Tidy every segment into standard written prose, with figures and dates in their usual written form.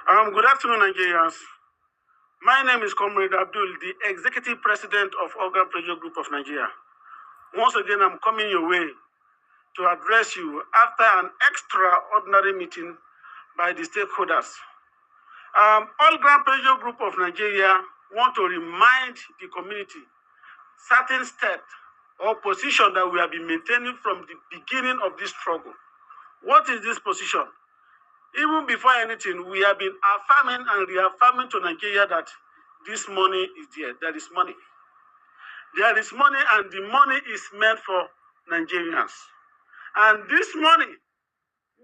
Good afternoon, Nigerians. My name is Comrade Abdul, the Executive President of Organ Pressure Group of Nigeria. Once again, I'm coming your way to address you after an extraordinary meeting by the stakeholders. Organ Pressure Group of Nigeria want to remind the community certain steps or position that we have been maintaining from the beginning of this struggle. What is this position? Even before anything, we have been affirming and reaffirming to Nigeria that this money is there. There is money. There is money, and the money is meant for Nigerians. And this money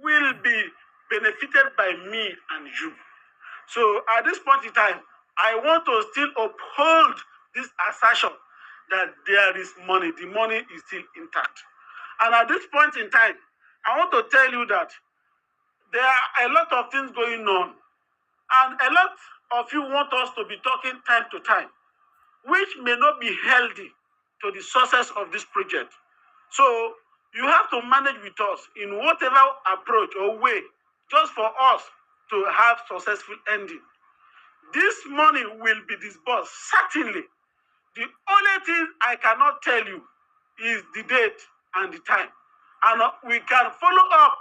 will be benefited by me and you. So at this point in time, I want to still uphold this assertion that there is money. The money is still intact. And at this point in time, I want to tell you that there are a lot of things going on, and a lot of you want us to be talking time to time, which may not be healthy to the success of this project. So you have to manage with us in whatever approach or way, just for us to have successful ending. This money will be disbursed, certainly. The only thing I cannot tell you is the date and the time. And we can follow up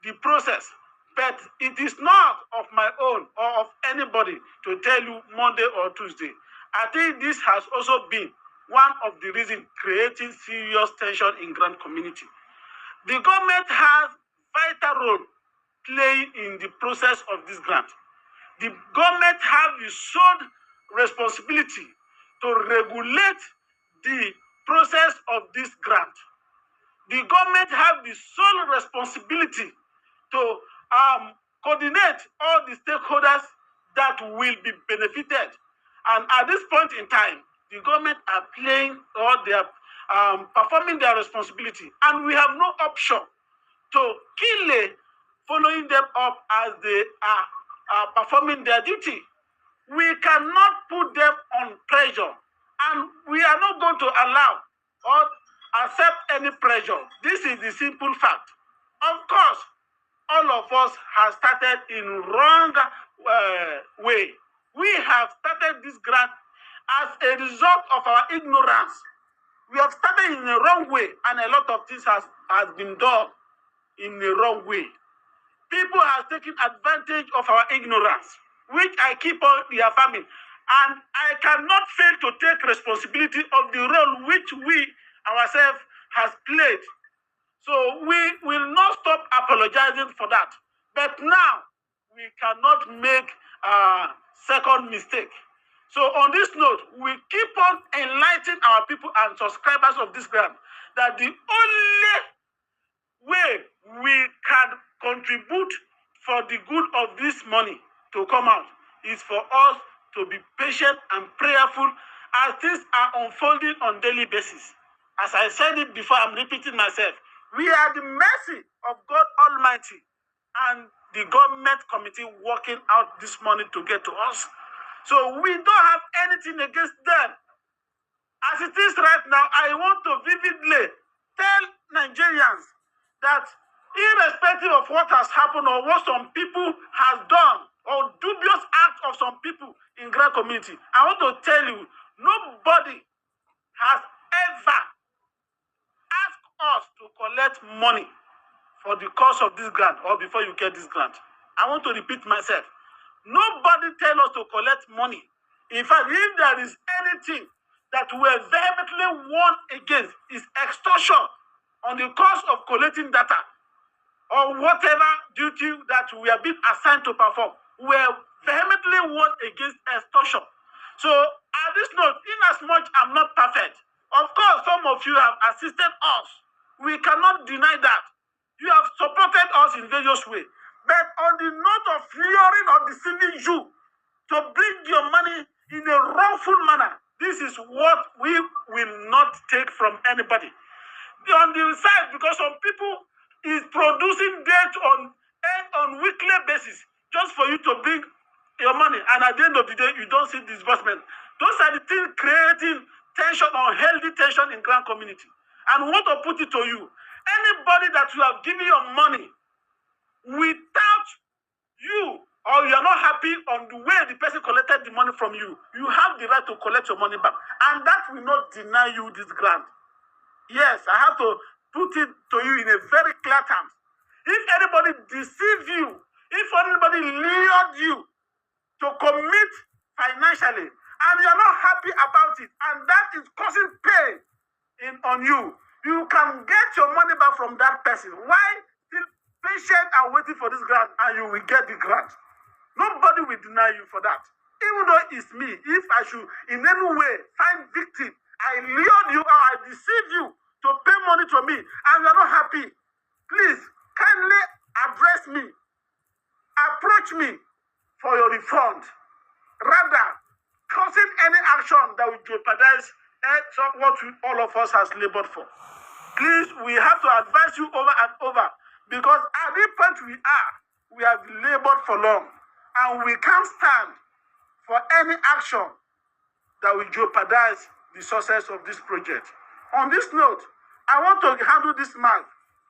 the process. But it is not of my own or of anybody to tell you Monday or Tuesday. I think this has also been one of the reasons creating serious tension in grant community. The government has vital role playing in the process of this grant. The government has the sole responsibility to regulate the process of this grant. The government has the sole responsibility to coordinate all the stakeholders that will be benefited. And at this point in time, the government are playing or they are performing their responsibility. And we have no option to kill following them up as they are performing their duty. We cannot put them on pressure. And we are not going to allow or accept any pressure. This is the simple fact. Of course, all of us have started in wrong way. We have started this grant as a result of our ignorance. We have started in the wrong way, and a lot of things has been done in the wrong way. People have taken advantage of our ignorance, which I keep on reaffirming. And I cannot fail to take responsibility of the role which we ourselves has played. So we will not stop apologizing for that. But now, we cannot make a second mistake. So on this note, we keep on enlightening our people and subscribers of this grant that the only way we can contribute for the good of this money to come out is for us to be patient and prayerful as things are unfolding on daily basis. As I said it before, I'm repeating myself. We are the mercy of God Almighty and the government committee working out this money to get to us. So we don't have anything against them. As it is right now, I want to vividly tell Nigerians that irrespective of what has happened or what some people has done or dubious acts of some people in grant community, I want to tell you, nobody has ever us to collect money for the cost of this grant or before you get this grant. I want to repeat myself. Nobody tell us to collect money. In fact, if there is anything that we are vehemently warned against is extortion on the cost of collecting data or whatever duty that we are being assigned to perform. We are vehemently warned against extortion. So at this note, in as much I'm not perfect, of course, some of you have assisted us. We cannot deny that. You have supported us in various ways. But on the note of luring or deceiving you to bring your money in a wrongful manner, this is what we will not take from anybody. On the side, because some people is producing debt on weekly basis just for you to bring your money, and at the end of the day, you don't see disbursement. Those are the things creating tension or healthy tension in grant community. And we want to put it to you. Anybody that you have given your money without you or you are not happy happy on the way the person collected the money from you, you have the right to collect your money back. And that will not deny you this grant. Yes, I have to put it to you in a very clear terms. If anybody deceives you, if anybody lured you to commit financially, and you're not happy about it, and that is causing pain on you, you can get your money back from that person. Why still patient and waiting for this grant, and you will get the grant? Nobody will deny you for that. Even though it's me, if I should in any way find victim, I lured you or I deceived you to pay money to me, and you're not happy, please kindly address me, approach me for your refund. Rather, causing any action that will jeopardize what all of us has labored for. Please, we have to advise you over and over, because at this point we have labored for long, and we can't stand for any action that will jeopardize the success of this project. On this note, I want to handle this mic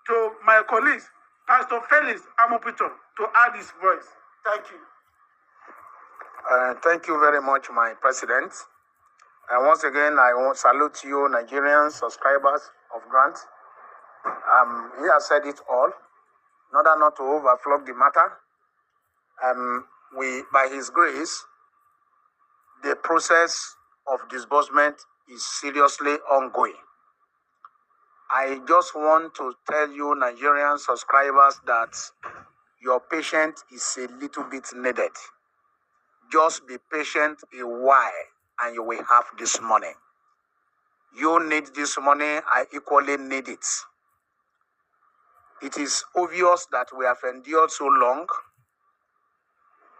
to my colleagues, Pastor Felix Amopito, to add his voice. Thank you. Thank you very much, my president. And once again, I want to salute you, Nigerian subscribers of Grant. He has said it all. In order not to overflow the matter, by his grace, the process of disbursement is seriously ongoing. I just want to tell you, Nigerian subscribers, that your patience is a little bit needed. Just be patient a while and you will have this money. You need this money, I equally need it. It is obvious that we have endured so long.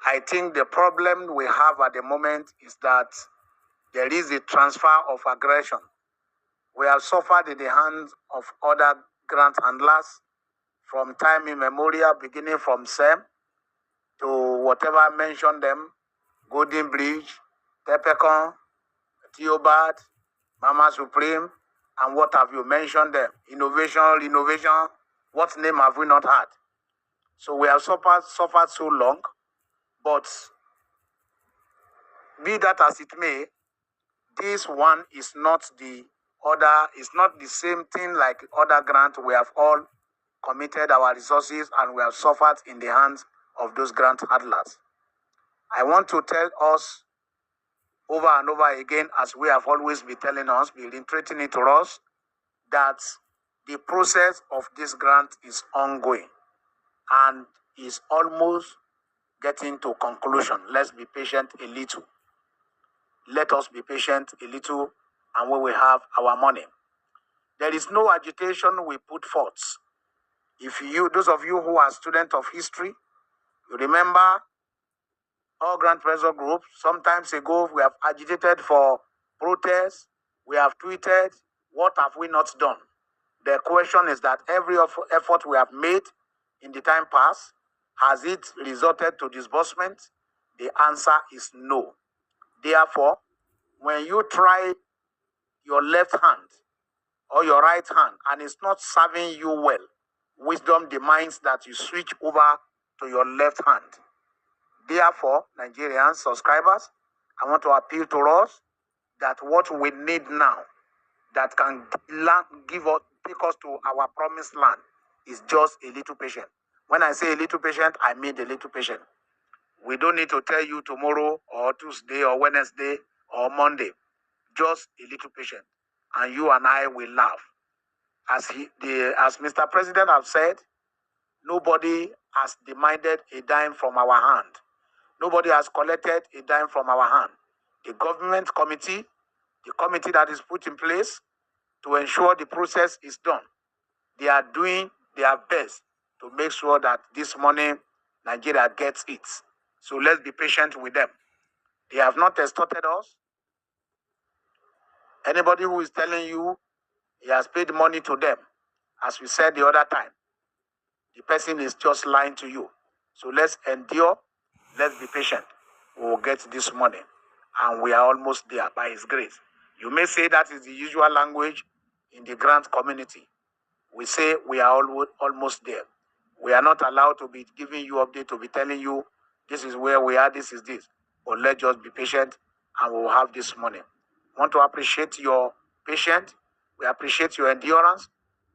I think the problem we have at the moment is that there is a transfer of aggression. We have suffered in the hands of other grant handlers from time immemorial, beginning from SEM to whatever I mentioned them, Golden Bridge, Tepecon, Theobald, Mama Supreme, and what have you mentioned them? Innovation, what name have we not had? So we have suffered so long, but be that as it may, this one is not the other, it's not the same thing like other grants. We have all committed our resources and we have suffered in the hands of those grant handlers. I want to tell us over and over again, as we have always been telling us, been reiterating it to us, that the process of this grant is ongoing and is almost getting to conclusion. Let's be patient a little. Let us be patient a little and we will have our money. There is no agitation we put forth. If you, those of you who are students of history, you remember all grant pressure groups, sometimes ago we have agitated for protests, we have tweeted, what have we not done? The question is that every effort we have made in the time past, has it resulted to disbursement? The answer is no. Therefore, when you try your left hand or your right hand and it's not serving you well, wisdom demands that you switch over to your left hand. Therefore, Nigerian subscribers, I want to appeal to us that what we need now that can take us to our promised land is just a little patient. When I say a little patient, I mean a little patient. We don't need to tell you tomorrow or Tuesday or Wednesday or Monday. Just a little patient. And you and I will laugh. As Mr. President has said, nobody has demanded a dime from our hand. Nobody has collected a dime from our hand. The government committee, the committee that is put in place to ensure the process is done, they are doing their best to make sure that this money, Nigeria gets it. So let's be patient with them. They have not extorted us. Anybody who is telling you he has paid money to them, as we said the other time, the person is just lying to you. So let's endure. Let's be patient. We will get this money. And we are almost there by His grace. You may say that is the usual language in the grant community. We say we are almost there. We are not allowed to be giving you update, to be telling you This is where we are, this is this. But let's just be patient and we'll have this money. Want to appreciate your patience. We appreciate your endurance.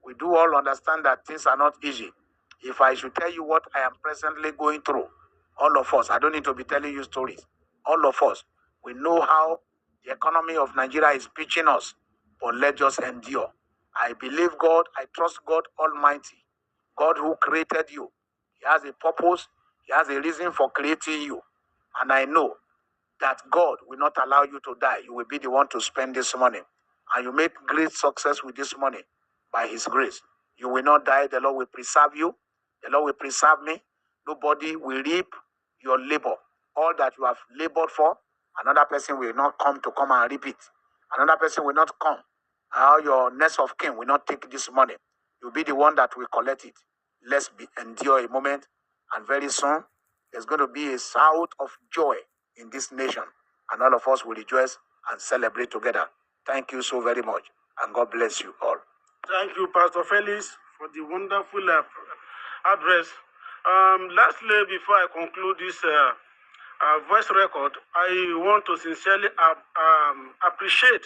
We do all understand that things are not easy. If I should tell you what I am presently going through, all of us, I don't need to be telling you stories. All of us, we know how the economy of Nigeria is pitching us, but let's just endure. I believe God, I trust God Almighty, God who created you. He has a purpose, He has a reason for creating you. And I know that God will not allow you to die. You will be the one to spend this money. And you make great success with this money by His grace. You will not die. The Lord will preserve you. The Lord will preserve me. Nobody will reap your labor. All that you have labored for, another person will not come and reap it. Another person will not come. How your next of kin will not take this money. You'll be the one that will collect it. Endure a moment, and very soon there's going to be a shout of joy in this nation, and all of us will rejoice and celebrate together. Thank you so very much, and God bless you all. Thank you, Pastor Felix, for the wonderful address. Lastly, before I conclude this voice record, I want to sincerely appreciate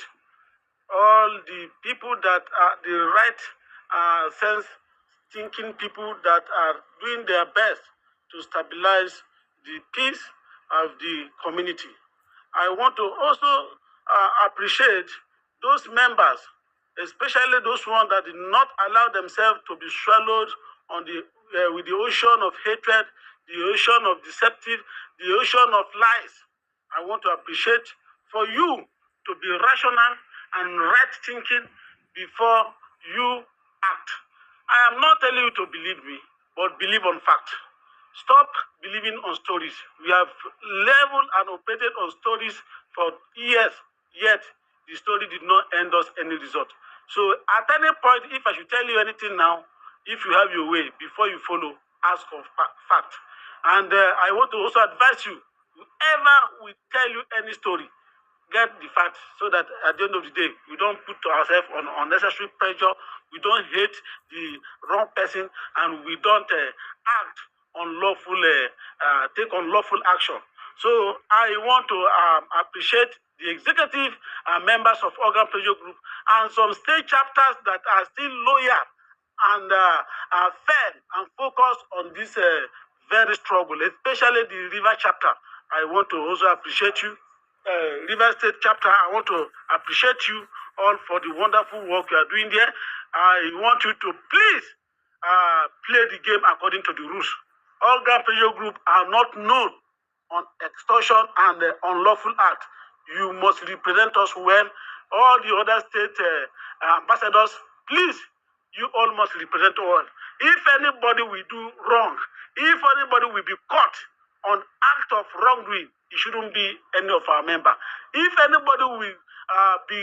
all the people that are the right sense thinking people that are doing their best to stabilize the peace of the community. I want to also appreciate those members, especially those ones that did not allow themselves to be swallowed on with the ocean of hatred, the ocean of deceptive, the ocean of lies. I want to appreciate for you to be rational and right thinking before you act. I am not telling you to believe me, but believe on fact. Stop believing on stories. We have leveled and operated on stories for years, yet the story did not end us any result. So at any point, if I should tell you anything now, if you have your way, before you follow, ask for fact. And I want to also advise you, whoever will tell you any story, get the facts so that at the end of the day, we don't put ourselves on unnecessary pressure, we don't hate the wrong person, and we don't act unlawful, take unlawful action. So I want to appreciate the executive members of Organ Pressure Group and some state chapters that are still loyal and fair and focused on this very struggle, especially the River chapter. I want to also appreciate you. River State chapter, I want to appreciate you all for the wonderful work you are doing there. I want you to please play the game according to the rules. Organ Pressure Group are not known on extortion and unlawful act. You must represent us well. All the other state ambassadors, please, you all must represent all. If anybody will do wrong, if anybody will be caught on act of wrongdoing, it shouldn't be any of our members. If anybody will be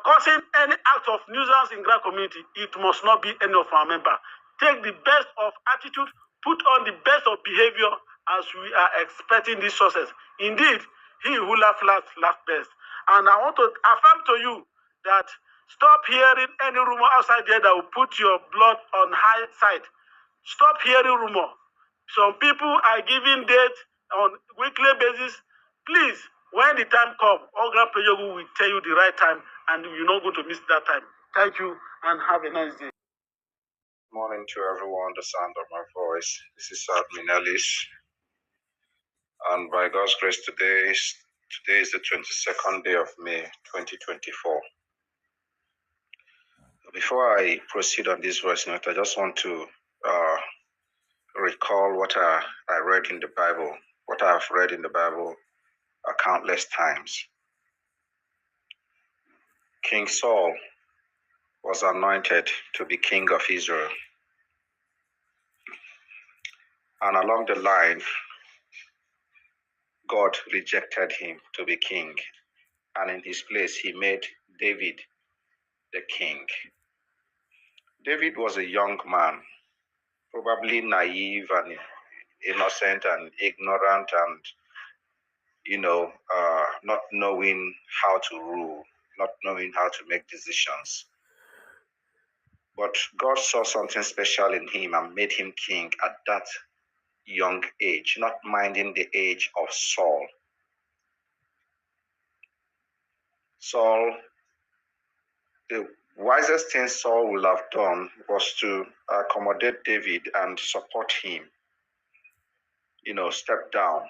causing any act of nuisance in Grand community, it must not be any of our members. Take the best of attitude, put on the best of behavior as we are expecting this success. Indeed, he who laughs laughs best. And I want to affirm to you that stop hearing any rumor outside there that will put your blood on high side. Stop hearing rumor. Some people are giving dates on weekly basis. Please, when the time comes, Organ Pressure Group will tell you the right time, and you're not going to miss that time. Thank you, and have a nice day. Morning to everyone, the sound of my voice. This is Admin Ellis. And by God's grace, today is the 22nd day of May, 2024. Before I proceed on this voice note, I just want to recall what I read in the Bible, what I have read in the Bible countless times. King Saul was anointed to be king of Israel. And along the line, God rejected him to be king. And in his place, he made David the king. David was a young man, probably naive and innocent and ignorant and, not knowing how to rule, not knowing how to make decisions. But God saw something special in him and made him king at that young age, not minding the age of Saul. Saul, the wisest thing Saul would have done was to accommodate David and support him. Step down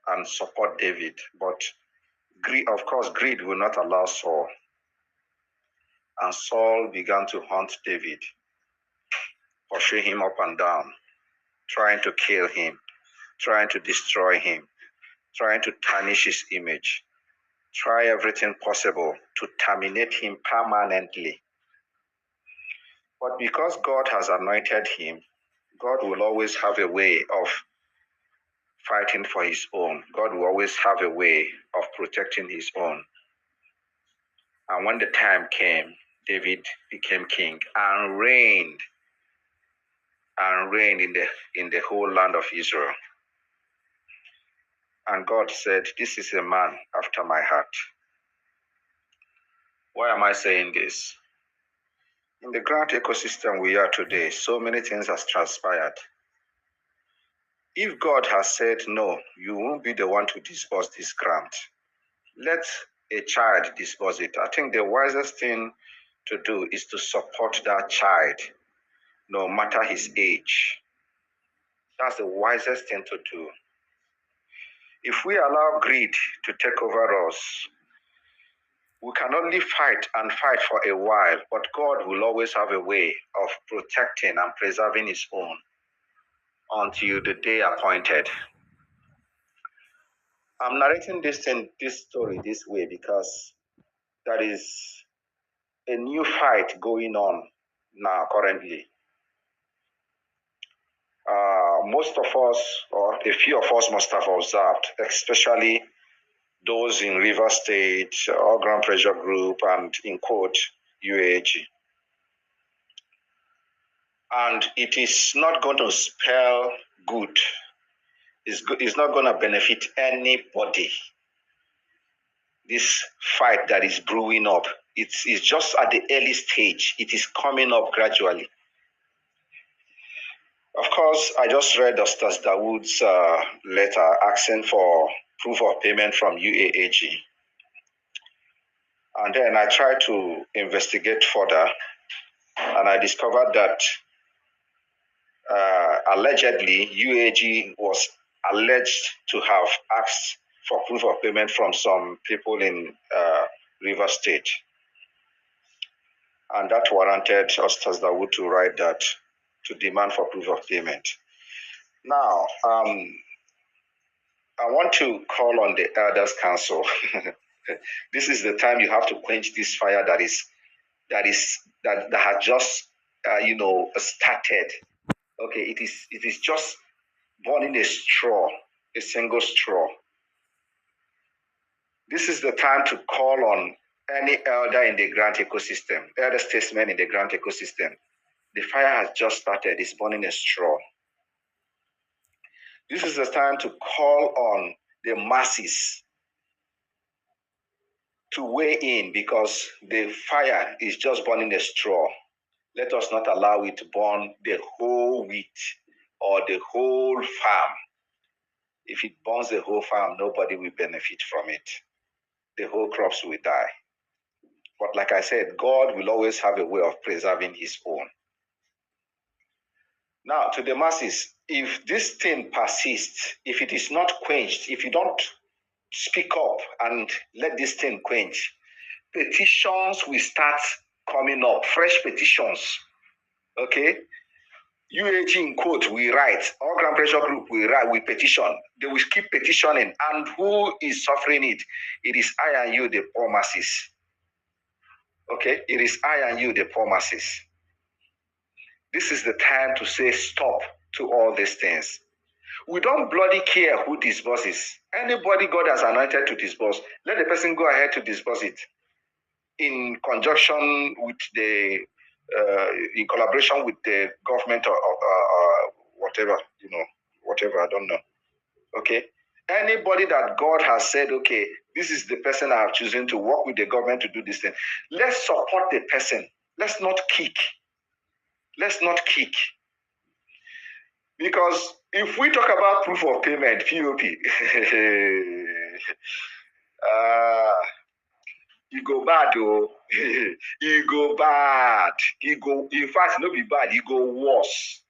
and support David. But greed will not allow Saul. And Saul began to hunt David, pursue him up and down, trying to kill him, trying to destroy him, trying to tarnish his image, try everything possible to terminate him permanently. But because God has anointed him, God will always have a way of fighting for his own. God will always have a way of protecting his own. And when the time came, David became king and reigned in the whole land of Israel. And God said, "This is a man after my heart." Why am I saying this? In the grant ecosystem we are today, so many things has transpired. If God has said, no, you won't be the one to disburse this grant, let a child disburse it. I think the wisest thing to do is to support that child, no matter his age. That's the wisest thing to do. If we allow greed to take over us, we can only fight and fight for a while, but God will always have a way of protecting and preserving his own until the day appointed. I'm narrating this story this way because there is a new fight going on now currently. Most of us, or a few of us, must have observed, especially those in River State, Ogram Pressure Group, and in quote, UAAG. And it is not going to spell good. It's not going to benefit anybody. This fight that is brewing up, it's just at the early stage. It is coming up gradually. Of course, I just read Ustaz Dawood's letter asking for proof of payment from UAAG. And then I tried to investigate further, and I discovered that allegedly UAAG was alleged to have asked for proof of payment from some people in River State. And that warranted Ustaz Dawood to write that, to demand for proof of payment. Now, I want to call on the Elders Council. This is the time you have to quench this fire that has just started. Okay, it is just burning a straw, a single straw. This is the time to call on any elder in the grant ecosystem, elder statesman in the grant ecosystem. The fire has just started, it's burning a straw. This is the time to call on the masses to weigh in, because the fire is just burning a straw. Let us not allow it to burn the whole wheat or the whole farm. If it burns the whole farm, nobody will benefit from it. The whole crops will die. But like I said, God will always have a way of preserving his own. Now, to the masses, if this thing persists, if it is not quenched, if you don't speak up and let this thing quench, petitions will start coming up, fresh petitions. Okay? UAG in quote, we write, all Grand Pressure Group, we write, we petition. They will keep petitioning. And who is suffering it? It is I and you, the poor masses. Okay? It is I and you, the poor masses. This is the time to say stop to all these things. We don't bloody care who disburses. Anybody God has anointed to disburse, let the person go ahead to disburse it in conjunction with the, in collaboration with the government or whatever, whatever, I don't know. Okay? Anybody that God has said, okay, this is the person I have chosen to work with the government to do this thing. Let's support the person. Let's not kick. Let's not kick. Because If we talk about proof of payment, POP, e go bad oh, e go bad, e go, in fact, no be bad, e go worse.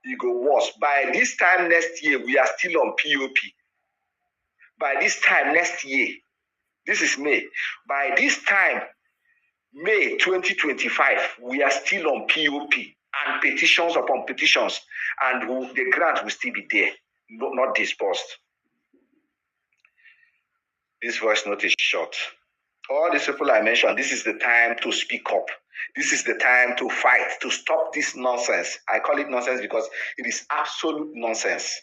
E go worse. By this time next year, we are still on POP. By this time next year, this is May. By this time, May 2025, we are still on POP and petitions upon petitions, and the grant will still be there, not disbursed. This voice note is short. All these people I mentioned, this is the time to speak up. This is the time to fight, to stop this nonsense. I call it nonsense because it is absolute nonsense.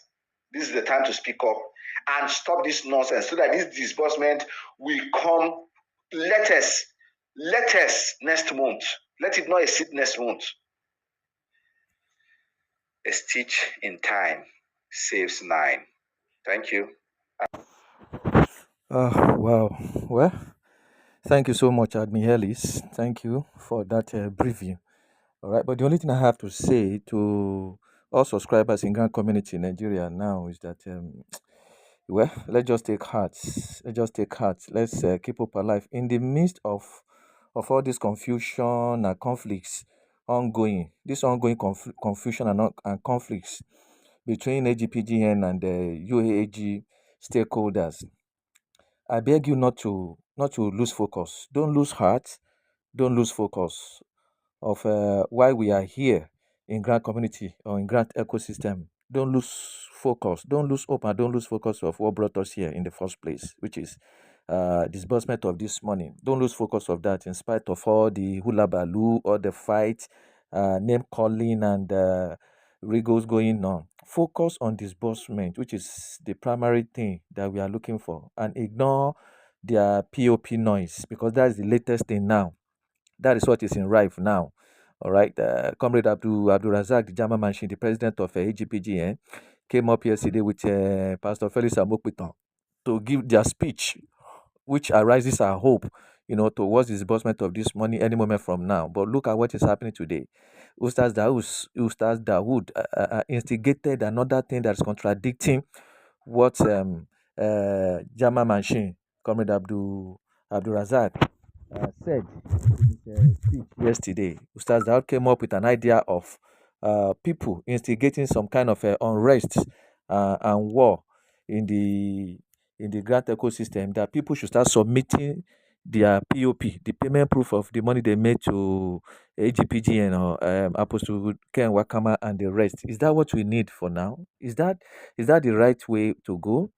This is the time to speak up and stop this nonsense so that this disbursement will come latest next month. Let it not exceed next month. A stitch in time saves 9. Thank you. Wow. Well, thank you so much, Admin Ellis. Thank you for that briefing. All right. But the only thing I have to say to all subscribers in Grand Community Nigeria now is that, well, let's just take heart. Let's just take heart. Let's keep hope alive in the midst of all this confusion and conflicts ongoing. This ongoing confusion and conflicts between AGPGN and the UAAG stakeholders. I beg you not to lose focus. Don't lose heart. Don't lose focus of why we are here in Grant community or in Grant ecosystem. Don't lose focus. Don't lose hope and don't lose focus of what brought us here in the first place, which is disbursement of this money. Don't lose focus of that in spite of all the hula baloo, all the fight, name calling and wriggles going on. Focus on disbursement, which is the primary thing that we are looking for, and ignore their POP noise because that is the latest thing now. That is what is in rife now. All right. Comrade Abdul Razak, the German machine, the president of AGPGN, came up yesterday with Pastor Felix Amokpiton to give their speech, which arises our hope, towards the disbursement of this money any moment from now. But look at what is happening today. Ustaz Dawood instigated another thing that's contradicting what German machine, Comrade Abdul Razak, said in his speech yesterday. Ustaz Dawood came up with an idea of people instigating some kind of unrest and war in the grant ecosystem, that people should start submitting their POP, the payment proof of the money they made to AGPGN or Apostle Ken Wakama and the rest. Is that what we need for now? Is that the right way to go?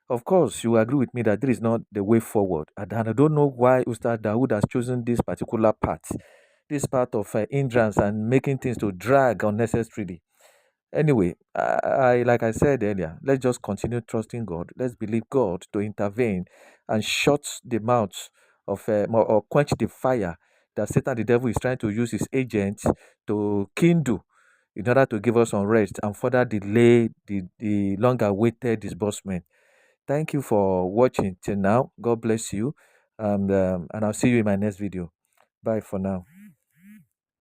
Of course, you agree with me that this is not the way forward. And I don't know why Ustad Dawood has chosen this particular path, this part of hindrance and making things to drag unnecessarily. Anyway, like I said earlier, let's just continue trusting God. Let's believe God to intervene and shut the mouth of or quench the fire that Satan, the devil, is trying to use his agents to kindle in order to give us unrest and further delay the long-awaited disbursement. Thank you for watching till now. God bless you, and I'll see you in my next video. Bye for now.